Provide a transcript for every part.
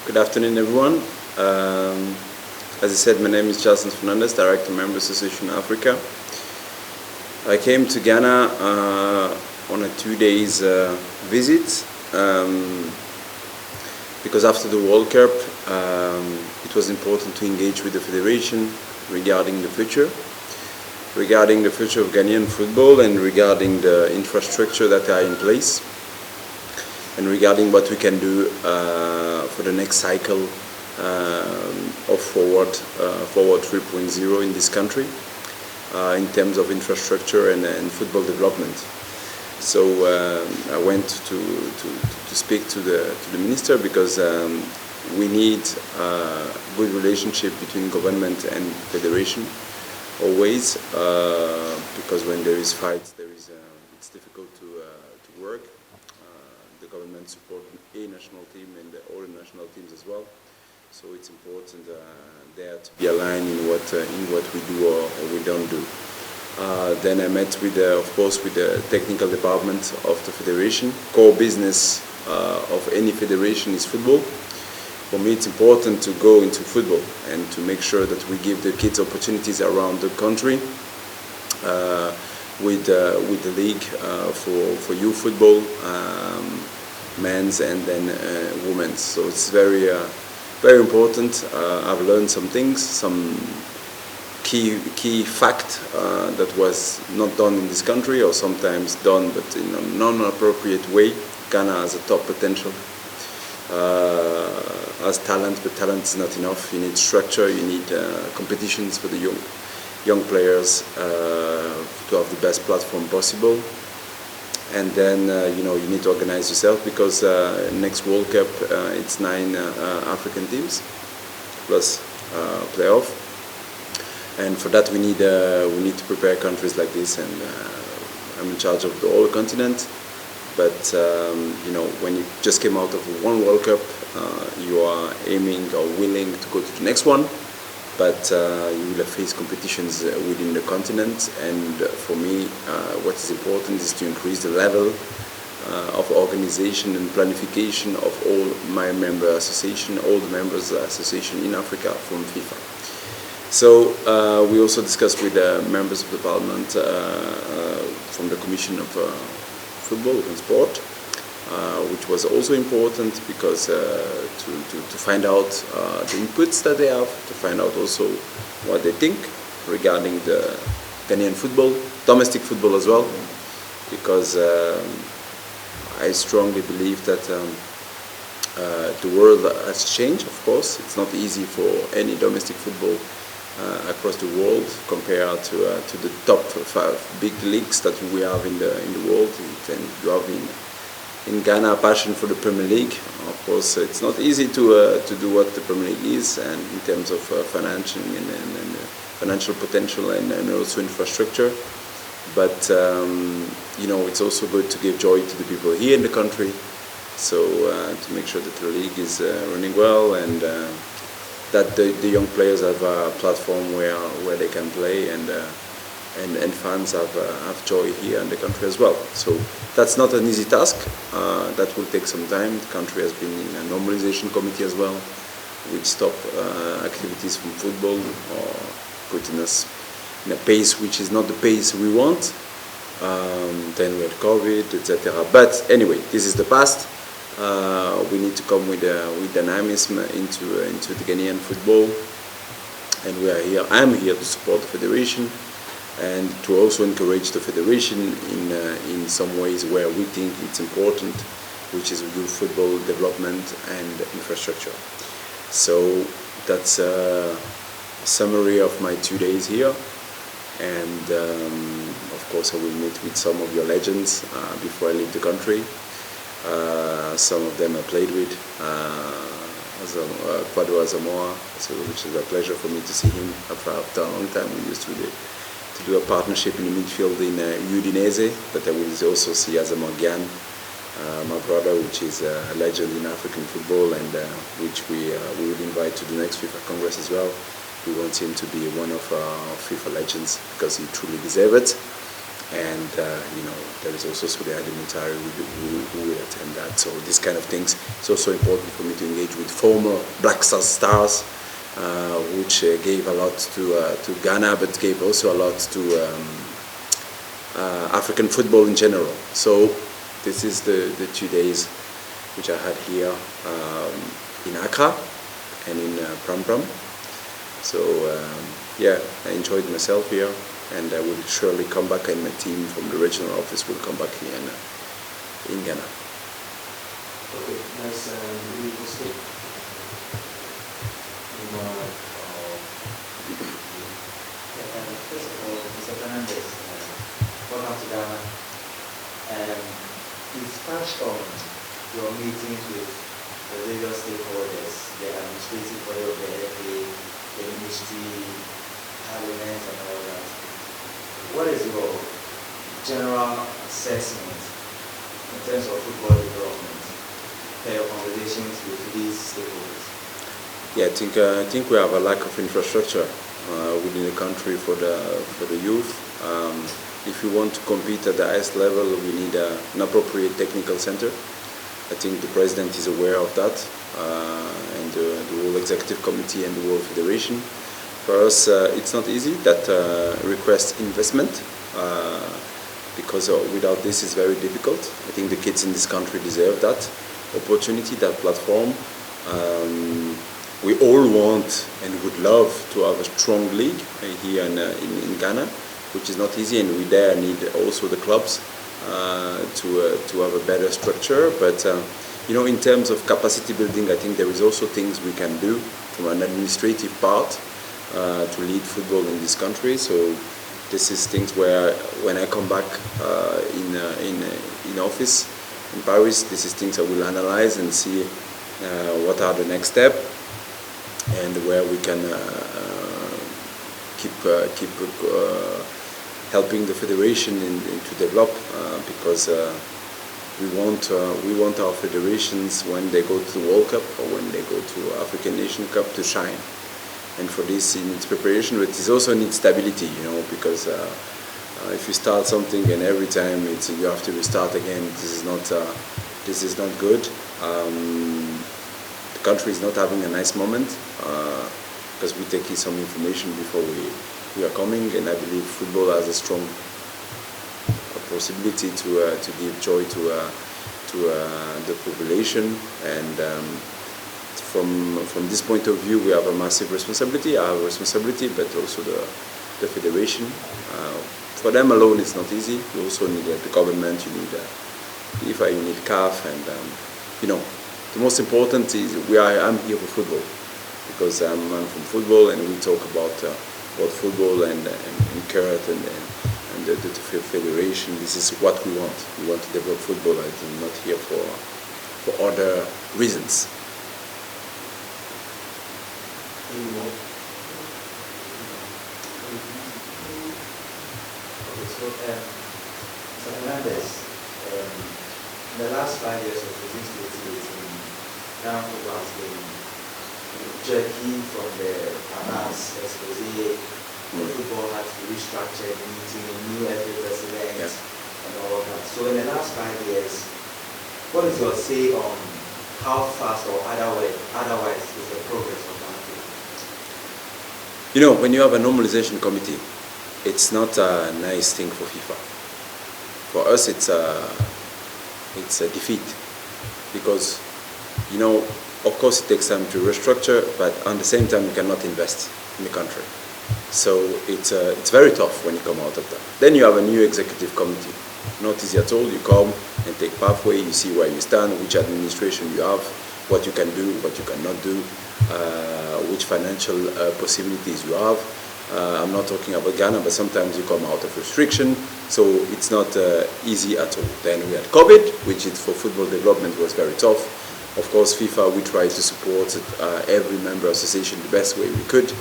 Good afternoon, everyone. As I said, my name is Gelson Fernandes, Director, Member Association Africa. I came to Ghana on a 2-day visit because after the World Cup, it was important to engage with the Federation regarding the future of Ghanaian football and regarding the infrastructure that are in place and regarding what we can do for the next cycle of Forward 3.0 in this country in terms of infrastructure and football development. So I went to speak to the minister because we need a good relationship between government and federation always, because when there is fights, it's difficult to work. The government supports a national team and all the national teams as well. So it's important there to be aligned in what we do or we don't do. Then I met with, of course, with the technical department of the federation. Core business of any federation is football. For me, it's important to go into football and to make sure that we give the kids opportunities around the country with the league for youth football, men's and then women's. So it's very important. I've learned some things, some key fact that was not done in this country, or sometimes done but in a non-appropriate way. Ghana has a top potential, has talent, but talent is not enough. You need structure, you need competitions for the young players to have the best platform possible. And then you need to organize yourself, because next World Cup it's 9 African teams plus playoff, and for that we need to prepare countries like this. And I'm in charge of the whole continent. But when you just came out of one World Cup, you are aiming or willing to go to the next one. But you will face competitions within the continent, and for me, what is important is to increase the level of organization and planification of all my member association, all the members association in Africa from FIFA. So we also discussed with members of the Parliament from the Commission of Football and Sport, which was also important, because to find out the inputs that they have, to find out also what they think regarding the Ghanaian football, domestic football as well, because I strongly believe that the world has changed. Of course, it's not easy for any domestic football across the world compared to the top 5 big leagues that we have in the world. And you have in Ghana a passion for the Premier League. Of course, it's not easy to do what the Premier League is, and in terms of financing and financial potential and also infrastructure. But it's also good to give joy to the people here in the country. So to make sure that the league is running well, and that the young players have a platform where they can play, and fans have joy here in the country as well. So that's not an easy task. That will take some time. The country has been in a normalization committee as well, which stop activities from football, or putting us in a pace which is not the pace we want. Then we had COVID, etc. But anyway, this is the past. We need to come with dynamism into the Ghanaian football, and we are here. I'm here to support the federation, and to also encourage the federation in some ways where we think it's important, which is youth football development and infrastructure. So that's a summary of my 2 days here, and of course I will meet with some of your legends before I leave the country. Some of them I played with, Kwado Asamoah, which is a pleasure for me to see him after a long time. We used to do a partnership in the midfield in Udinese, but I will also see Asamoah, my brother, which is a legend in African football, and which we will invite to the next FIFA Congress as well. We want him to be one of our FIFA legends, because he truly deserves it. and there is also Surya Alimentari who will attend that. So these kind of things, it's also important for me to engage with former Black Stars, which gave a lot to Ghana, but gave also a lot to African football in general. So this is the 2 days which I had here in Accra and in Prampram. So yeah, I enjoyed myself here, and I will surely come back, and my team from the regional office will come back here in Ghana. Okay, nice. We will speak. First of all, Mr. Fernandes, welcome to Ghana. You've touched on your meetings with the various stakeholders, the administrative body of the FA, the ministry, Parliament, and all that. What is your general assessment in terms of football development per your conversations with these stakeholders? Yeah, I think we have a lack of infrastructure within the country for the youth. If we want to compete at the highest level, we need an appropriate technical center. I think the President is aware of that, and the whole Executive Committee and the whole Federation. For us, it's not easy. That requests investment, because without this it's very difficult. I think the kids in this country deserve that opportunity, that platform. We all want and would love to have a strong league here in Ghana, which is not easy, and we there need also the clubs to have a better structure. But in terms of capacity building, I think there is also things we can do from an administrative part to lead football in this country. So this is things where when I come back in office in Paris, this is things I will analyze and see what are the next steps, and where we can keep helping the federation to develop, because we want our federations, when they go to the World Cup or when they go to African Nation Cup, to shine. And for this, it needs preparation, but it also needs stability, because if you start something and every time you have to restart again, this is not good. The country is not having a nice moment, because we take in some information before we are coming, and I believe football has a strong possibility to give joy to the population, and from this point of view we have a massive responsibility. I have a responsibility, but also the federation. For them alone it's not easy. You also need the government, you need FIFA, you need CAF, and the most important is I'm here for football, because I'm from football, and we talk about football and Kurt and the federation. This is what we want. We want to develop football. I'm not here for other reasons. So Fernandes, in the last 5 years of 2018, Ghana football has been jerking from the finance expose. Football had to be restructured, meeting new FA president, and all that. So in the last 5 years, what is your say on how fast or otherwise is the progress of that? When you have a normalization committee, it's not a nice thing for FIFA. For us, it's a defeat, because of course it takes time to restructure, but at the same time you cannot invest in the country. So it's very tough when you come out of that. Then you have a new executive committee. Not easy at all. You come and take pathway, you see where you stand, which administration you have, what you can do, what you cannot do, which financial possibilities you have. I'm not talking about Ghana, but sometimes you come out of restriction, so it's not easy at all. Then we had COVID, which for football development was very tough. Of course, FIFA, we tried to support every member association the best way we could,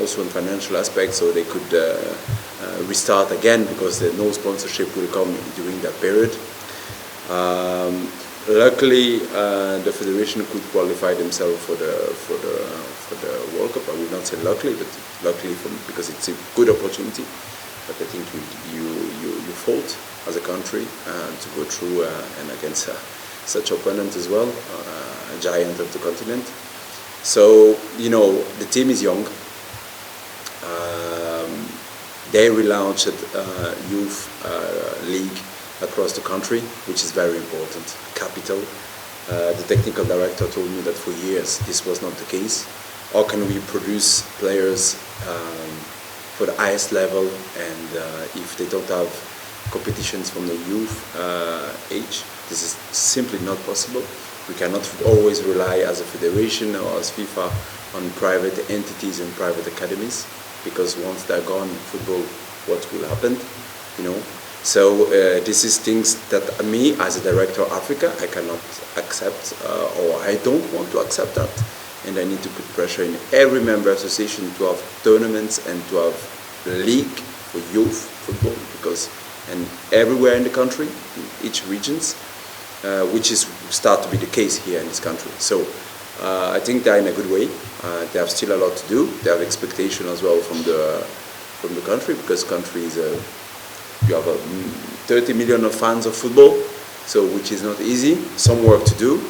also in financial aspects, so they could restart again, because no sponsorship will come during that period. Luckily, the federation could qualify themselves for the World Cup. I would not say luckily, but luckily because it's a good opportunity. but I think you fought as a country to go through and against such opponent as well, a giant of the continent. So, you know, the team is young. They relaunched youth league across the country, which is very important. Capital. The technical director told me that for years this was not the case. How can we produce players for the highest level, and if they don't have competitions from the youth age, this is simply not possible. We cannot always rely as a federation or as FIFA on private entities and private academies, because once they're gone, football, what will happen, you know? So this is things that me, as a director of Africa, I cannot accept, or I don't want to accept that. And I need to put pressure in every member association to have tournaments and to have a league for youth football, because, and everywhere in the country, in each regions, which is start to be the case here in this country. So I think they're in a good way. They have still a lot to do. They have expectation as well from the country, because country is you have 30 million of fans of football, so which is not easy. Some work to do.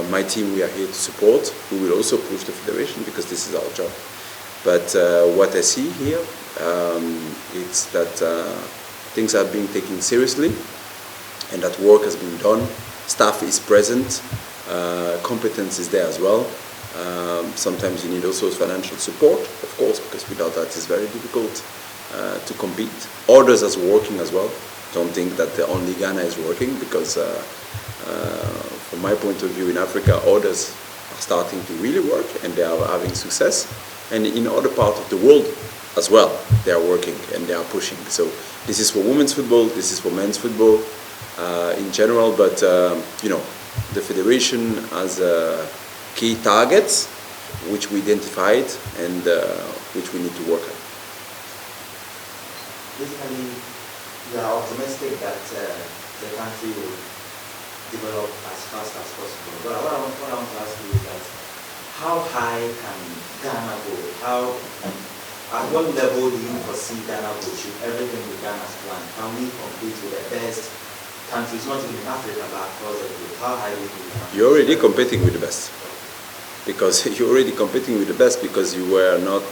My team, we are here to support. We will also push the federation, because this is our job. But what I see here, it's that things are being taken seriously, and that work has been done. Staff is present, competence is there as well. Sometimes you need also financial support, of course, because without that it's very difficult to compete. Others are working as well. Don't think that only Ghana is working, because from my point of view in Africa, others are starting to really work and they are having success. And in other parts of the world as well, they are working and they are pushing. So this is for women's football, this is for men's football in general, but you know, the federation has key targets which we identified and which we need to work on. Basically, you are optimistic that the country will develop as fast as possible. But what I want to ask you is that how high can Ghana go? At what level do you foresee Ghana go? Should everything be Ghana's plan? Can we compete with the best countries, not only in Africa but across the globe? How high do you think? You're already competing with the best. Because you're already competing with the best, because you were not,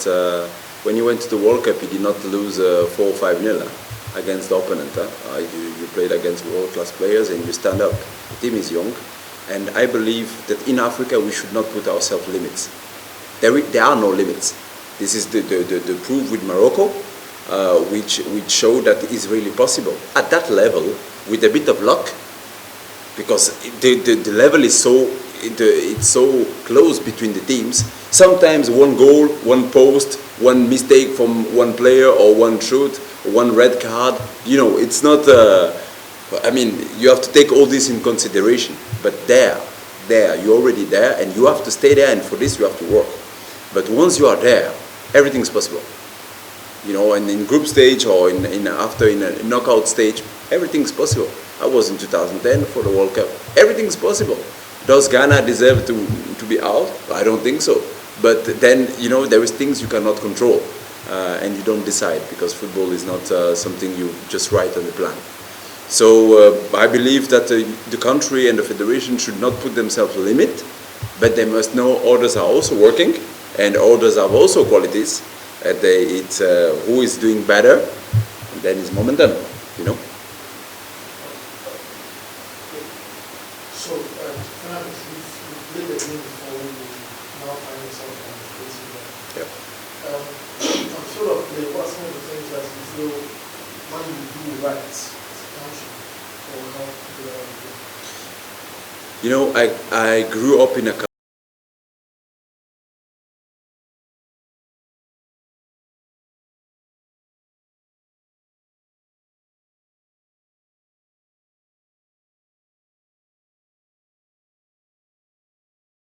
when you went to the World Cup, you did not lose 4 or 5-0 against the opponent. You played against world-class players and you stand up. The team is young, and I believe that in Africa we should not put ourselves limits. There are no limits. This is the proof with Morocco, which show that it is really possible. At that level, with a bit of luck, because the level is so, it's so close between the teams. Sometimes one goal, one post, one mistake from one player, or one shoot, one red card. You know, it's not. I mean, you have to take all this in consideration. But there, you're already there, and you have to stay there. And for this, you have to work. But once you are there, everything's possible. You know, and in group stage or after a knockout stage, everything's possible. I was in 2010 for the World Cup. Everything's possible. Does Ghana deserve to be out? I don't think so. But then, you know, there is things you cannot control and you don't decide, because football is not something you just write on the plan. So I believe that the country and the federation should not put themselves a limit, but they must know others are also working and others have also qualities. It's who is doing better, and then it's momentum, you know. So, Fernandes, you've played the game before, you now find yourself on the place again. Yep. I'm sort of play, what are some of the things that you feel when you do right as a country or how to do it? You know, I grew up in a